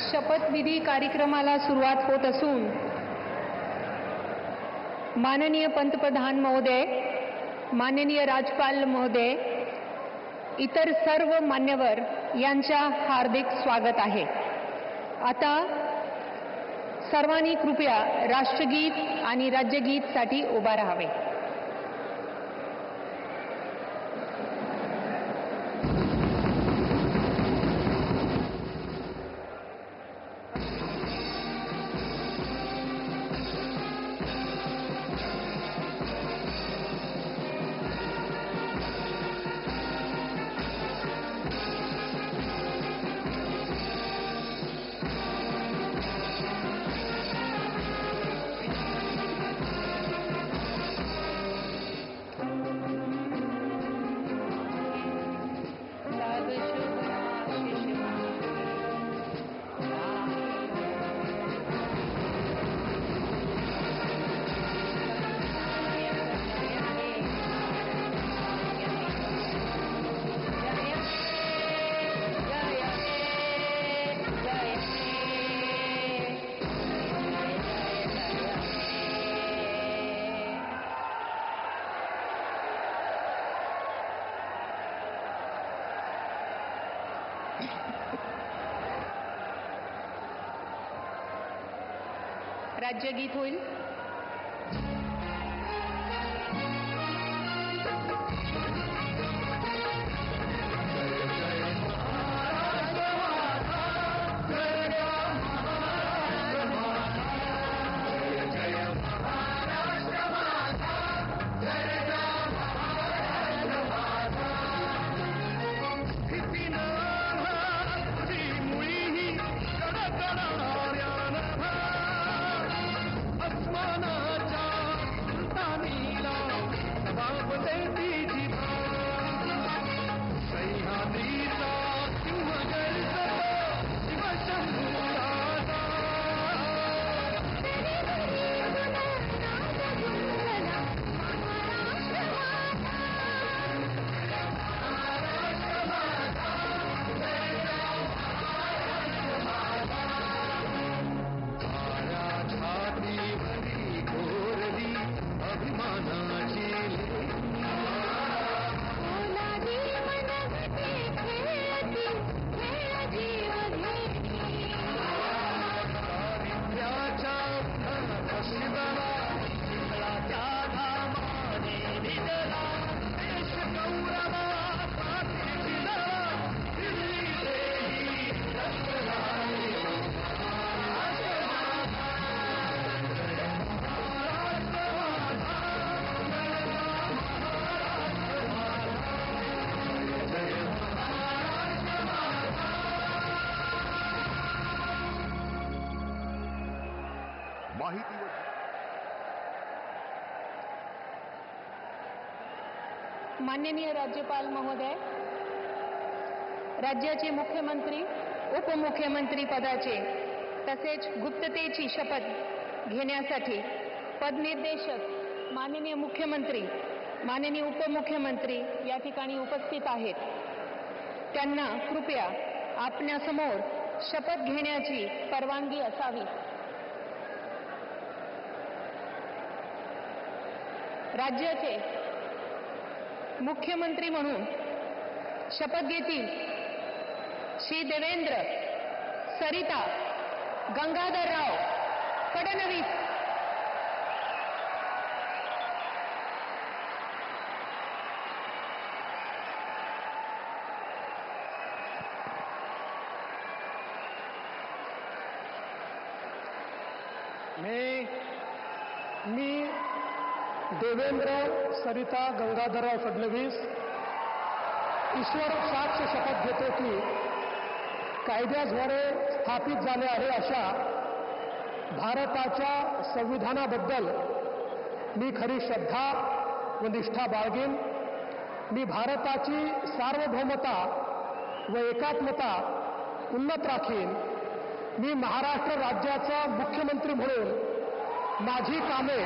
शपथविधी कार्यक्रमाला सुरुवात होत असून माननीय पंतप्रधान महोदय, माननीय राज्यपाल महोदय, इतर सर्व मान्यवर यांच्या हार्दिक स्वागत आहे। आता सर्वांनी कृपया राष्ट्रगीत आणि राज्यगीतसाठी उभा राहावे। राज्यगीत होईल। माननीय राज्यपाल महोदय, राज्याचे मुख्यमंत्री, उपमुख्यमंत्री पदाचे तसेच गुप्ततेची शपथ घेण्यासाठी पदनिर्देशक माननीय मुख्यमंत्री, माननीय उपमुख्यमंत्री या ठिकाणी उपस्थित आहेत। त्यांना कृपया आपल्यासमोर शपथ घेण्याची परवानगी असावी। राज्याचे मुख्यमंत्री म्हणून शपथ घेतील श्री देवेंद्र सरिता गंगाधरराव फडणवीस। मी देवेंद्र सरिता गंगाधरराव फडणवीस ईश्वर साक्ष शपथ घेतो की कायद्याद्वारे स्थापित झाले आहे अशा भारताच्या संविधानाबद्दल मी खरी श्रद्धा व निष्ठा बाळगेन। मी भारताची सार्वभौमता व एकात्मता उन्नत राखीन। मी महाराष्ट्र राज्याचा मुख्यमंत्री म्हणून माझी कामे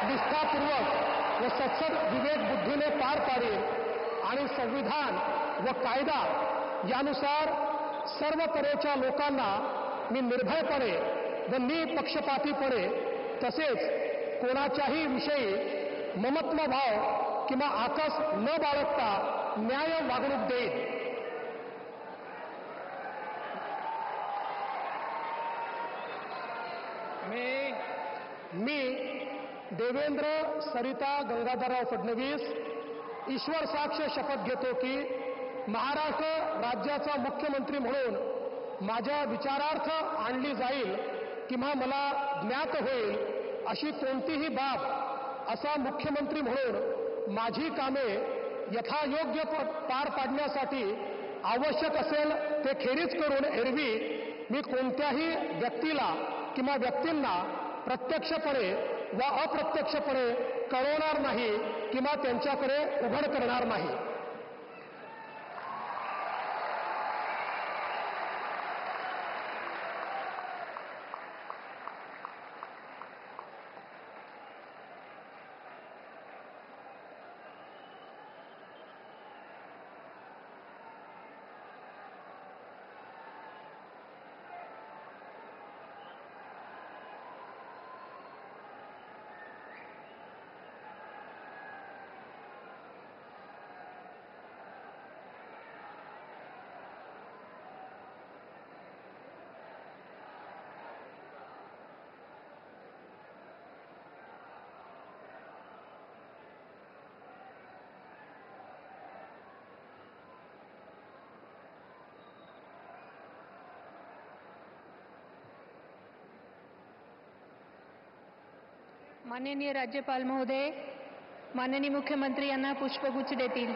निष्ठापूर्वक व सत्सद विवेक बुद्धीने पार पाडेल आणि संविधान व कायदा यानुसार सर्व तऱ्हेच्या लोकांना मी निर्भयपणे व निपक्षपातीपणे तसेच कोणाच्याही विषयी ममत्व भाव किंवा आकस न बाळगता न्याय वागणूक देईन. मी देवेंद्र सरिता गंगाधरराव फडणवीस ईश्वर साक्ष शपथ घेतो की महाराष्ट्र राज्याचा मुख्यमंत्री म्हणून माझ्या विचारार्थ आणली जाईल किंवा मला ज्ञात होईल अशी कोणतीही बाब असा मुख्यमंत्री म्हणून माझी कामे यथायोग्य पार पाडण्यासाठी आवश्यक असेल ते खेरीज करून एरवी मी कोणत्याही व्यक्तीला किंवा व्यक्तींना प्रत्यक्षपणे व अप्रत्यक्षपणे कळवणार नाही किंवा त्यांच्याकडे उघड करणार नाही. माननीय राज्यपाल महोदय, माननीय मुख्यमंत्री यांना पुष्पगुच्छ देतील.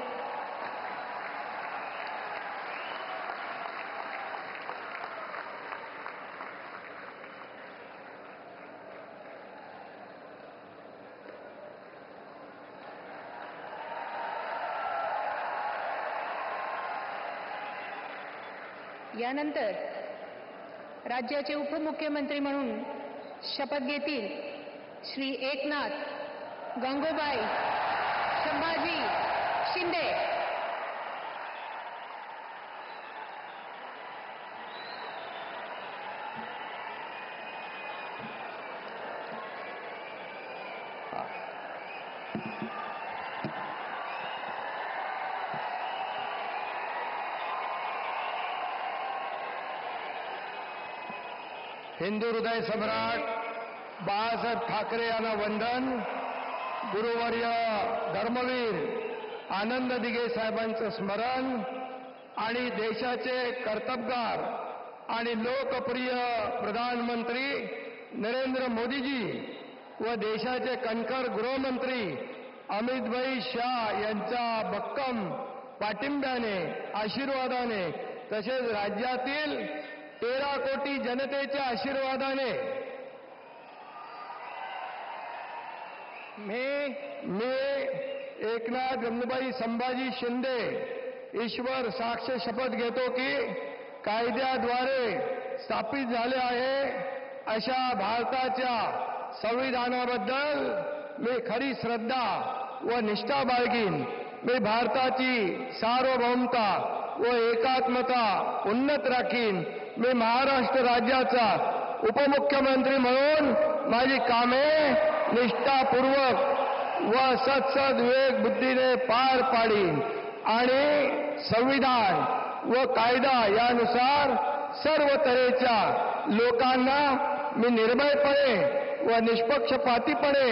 यानंतर राज्याचे उपमुख्यमंत्री म्हणून शपथ घेतील श्री एकनाथ गंगूबाई संभाजी शिंदे. हिंदू हृदय सम्राट बाळासाहेब ठाकरे यांना वंदन. गुरुवर्य धर्मवीर आनंद दिघे साहेबांचं स्मरण आणि देशाचे कर्तबगार आणि लोकप्रिय प्रधानमंत्री नरेंद्र मोदीजी व देशाचे कणखर गृहमंत्री अमितभाई शाह यांच्या भक्कम पाठिंब्याने आशीर्वादाने तसेच राज्यातील 13 कोटी जनतेच्या आशीर्वादाने मी एकनाथ गंगूबाई संभाजी शिंदे ईश्वर साक्ष शपथ घेतो की कायद्याद्वारे स्थापित झाले आहे अशा भारताच्या संविधानाबद्दल मी खरी श्रद्धा व निष्ठा बाळगीन. मी भारताची सार्वभौमता व एकात्मता उन्नत राखीन. मी महाराष्ट्र राज्याचा उपमुख्यमंत्री म्हणून माझी कामे निष्ठापूर्वक व सत्सद विवेक बुद्धीने पार पाडीन आणि संविधान व कायदा यानुसार सर्व तऱ्हेच्या लोकांना मी निर्भयपणे व निष्पक्षपातीपणे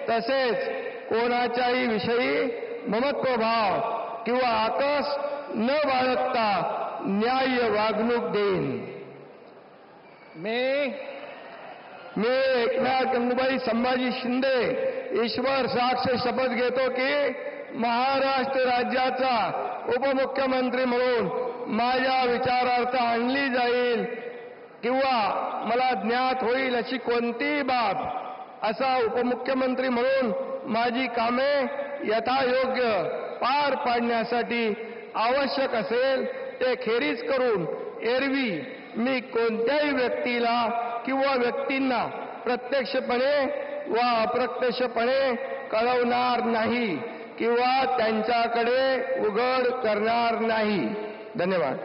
तसेच कोणाच्याही विषयी ममत्वभाव किंवा आकस न बाळगता न्याय्य वागणूक देईन. मी एकनाथ गंगूबाई संभाजी शिंदे ईश्वर साक्ष शपथ घेतो की महाराष्ट्र राज्याचा उपमुख्यमंत्री म्हणून माझ्या विचारार्थ आणली जाईल किंवा मला ज्ञात होईल अशी कोणतीही बाब असा उपमुख्यमंत्री म्हणून माझी कामे यथायोग्य पार पाडण्यासाठी आवश्यक असेल ते खेरीज करून एरवी मी कोणत्याही व्यक्तीला किंवा व्यक्तींना प्रत्यक्षपणे व अप्रत्यक्षपणे कळवणार नाही किंवा त्यांच्याकडे उघड करणार नाही. धन्यवाद.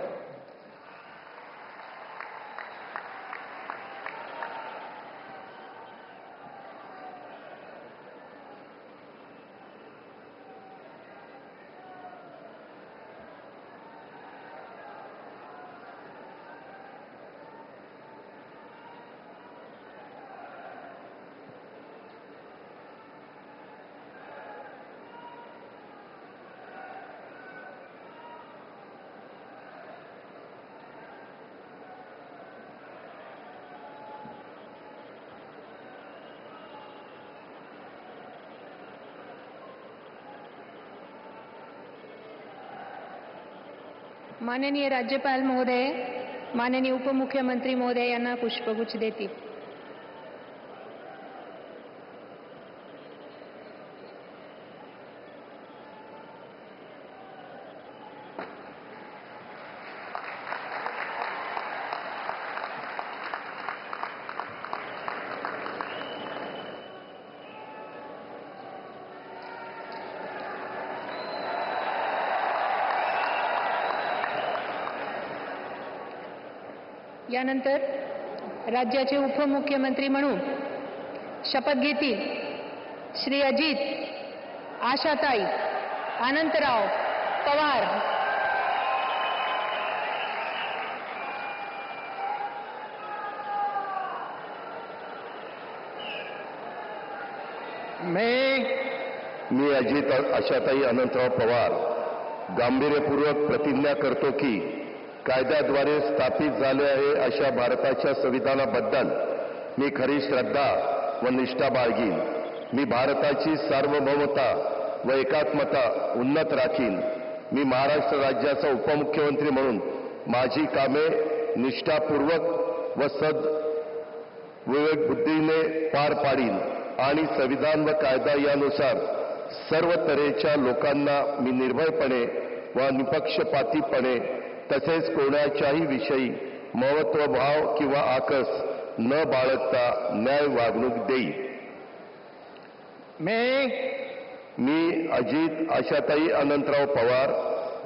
माननीय राज्यपाल महोदय, माननीय उपमुख्यमंत्री महोदय यांना पुष्पगुच्छ देतील. यानंतर राज्याचे उपमुख्यमंत्री म्हणून शपथ घेतील श्री अजित आशाताई अनंतराव पवार. मी अजित आशाताई अनंतराव पवार गांभीर्यपूर्वक प्रतिज्ञा करतो की कायद्याद्वारे स्थापित झाले आहे अशा भारताच्या संविधानाबद्दल मी खरी श्रद्धा व निष्ठा बाळगीन. मी भारताची सार्वभौमता व एकात्मता उन्नत राखीन. मी महाराष्ट्र राज्याचा उपमुख्यमंत्री म्हणून माझी कामे निष्ठापूर्वक व विवेकबुद्धीने पार पाडीन आणि संविधान व कायदा यानुसार सर्व तऱ्हेच्या लोकांना मी निर्भयपणे व निपक्षपातीपणे तसेच कोणाच्याही विषयी महत्त्वभाव किंवा आकस न बाळगता न्याय वागणूक देईल. मी अजित आशाताई अनंतराव पवार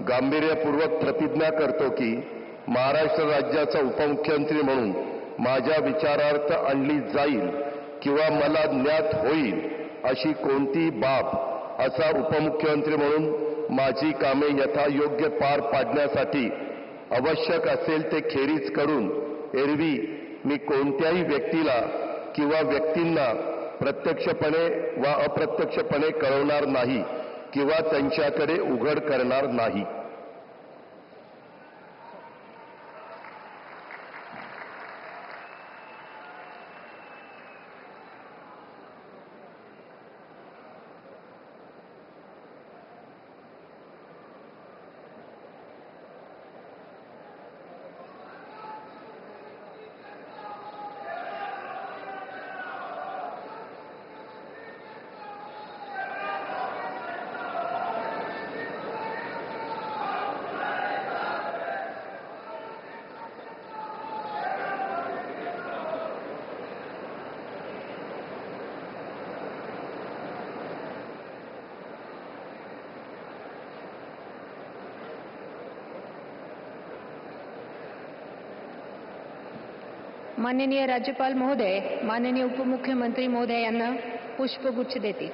गांभीर्यपूर्वक प्रतिज्ञा करतो की महाराष्ट्र राज्याचा उपमुख्यमंत्री म्हणून माझ्या विचारार्थ आणली जाईल किंवा मला ज्ञात होईल अशी कोणतीही बाब असा उपमुख्यमंत्री म्हणून माझी कामे यथायोग्य पार पाडण्यासाठी आवश्यक असेल ते खेरीज करून एरवी मी कोणत्याही व्यक्तीला किंवा व्यक्तींना प्रत्यक्षपणे वा अप्रत्यक्षपणे कळवणार नाही किंवा त्यांच्याकडे उघड करणार नाही. माननीय राज्यपाल महोदय, माननीय उपमुख्यमंत्री महोदय यांना पुष्पगुच्छ देतील.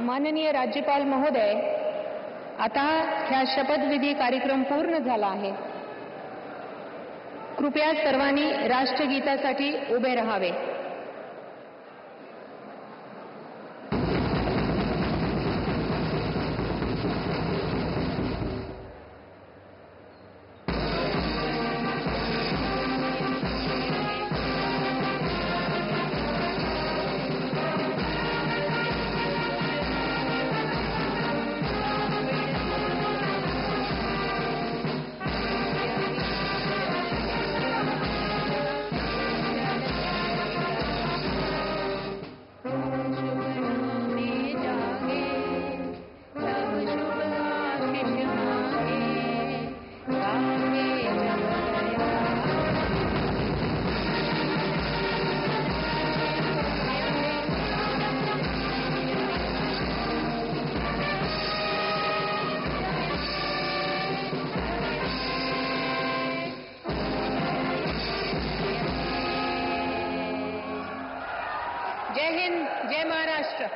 माननीय राज्यपाल महोदय, आता ह्या शपथविधी कार्यक्रम पूर्ण झाला आहे. कृपया सर्वांनी राष्ट्रगीतासाठी उभे राहावे. जय हिंद, जय महाराष्ट्र.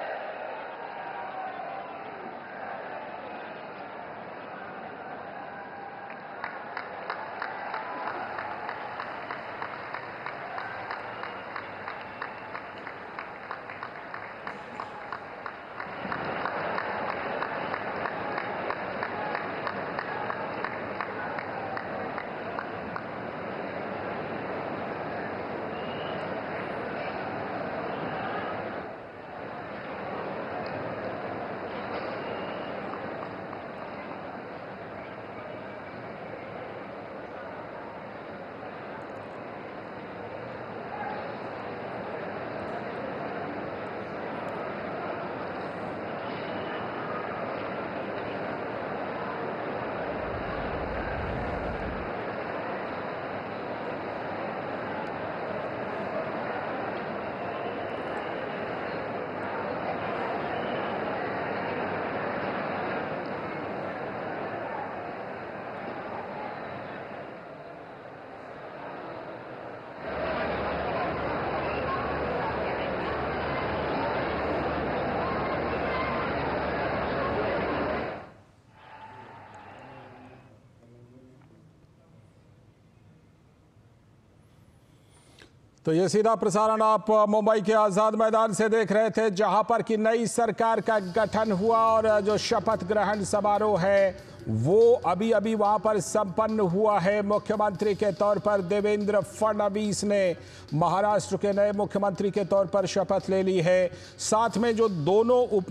तो ये सीधा प्रसारण आप मुंबई के आजाद मैदान से देख रहे थे, जहां पर कि नई सरकार का गठन हुआ और जो शपथ ग्रहण समारोह है वो अभी वहां पर संपन्न हुआ है। मुख्यमंत्री के तौर पर देवेंद्र फडणवीस ने महाराष्ट्र के नए मुख्यमंत्री के तौर पर शपथ ले ली है। साथ में जो दोनों उप